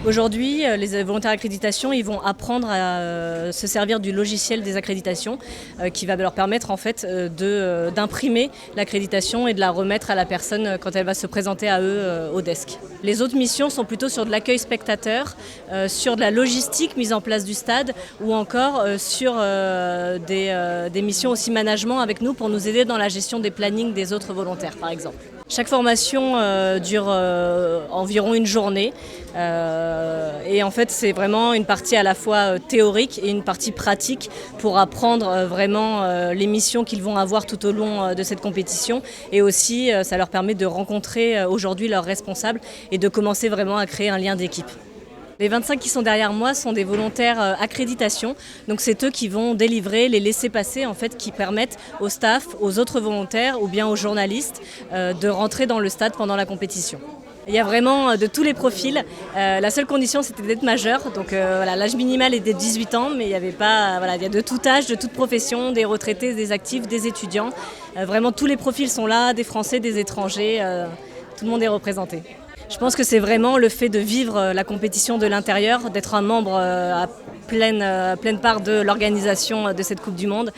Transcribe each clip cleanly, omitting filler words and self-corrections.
Aujourd'hui, les volontaires accréditation, ils vont apprendre à se servir du logiciel des accréditations qui va leur permettre en fait d'imprimer l'accréditation et de la remettre à la personne quand elle va se présenter à eux au desk. Les autres missions sont plutôt sur de l'accueil spectateur, sur de la logistique mise en place du stade ou encore sur des missions aussi management avec nous pour nous aider dans la gestion des plannings des autres volontaires par exemple. Chaque formation dure environ une journée et en fait c'est vraiment une partie à la fois théorique et une partie pratique pour apprendre vraiment les missions qu'ils vont avoir tout au long de cette compétition et aussi ça leur permet de rencontrer aujourd'hui leurs responsables et de commencer vraiment à créer un lien d'équipe. Les 25 qui sont derrière moi sont des volontaires accréditation, donc c'est eux qui vont délivrer les laissez-passer en fait, qui permettent au staff, aux autres volontaires ou bien aux journalistes de rentrer dans le stade pendant la compétition. Il y a vraiment de tous les profils. La seule condition c'était d'être majeur, donc voilà, l'âge minimal est de 18 ans, mais il y avait pas, voilà, il y a de tout âge, de toute profession, des retraités, des actifs, des étudiants. Vraiment tous les profils sont là, des Français, des étrangers, tout le monde est représenté. Je pense que c'est vraiment le fait de vivre la compétition de l'intérieur, d'être un membre à pleine part de l'organisation de cette Coupe du Monde.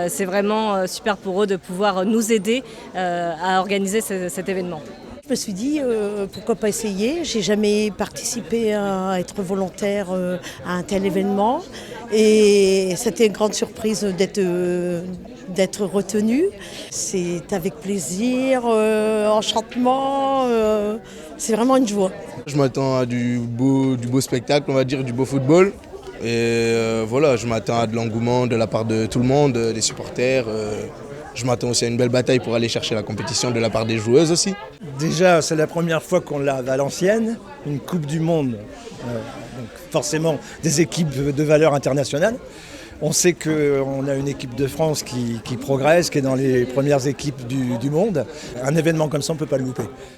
C'est vraiment super pour eux de pouvoir nous aider à organiser cet événement. Je me suis dit pourquoi pas essayer. J'ai jamais participé à être volontaire à un tel événement et c'était une grande surprise d'être retenue. C'est avec plaisir, enchantement, c'est vraiment une joie. Je m'attends à du beau spectacle, on va dire, du beau football. Et voilà, je m'attends à de l'engouement de la part de tout le monde, des supporters. Je m'attends aussi à une belle bataille pour aller chercher la compétition de la part des joueuses aussi. Déjà, c'est la première fois qu'on l'a à Valenciennes, une Coupe du Monde, donc forcément des équipes de valeur internationale. On sait qu'on a une équipe de France qui progresse, qui est dans les premières équipes du monde. Un événement comme ça, on ne peut pas le louper.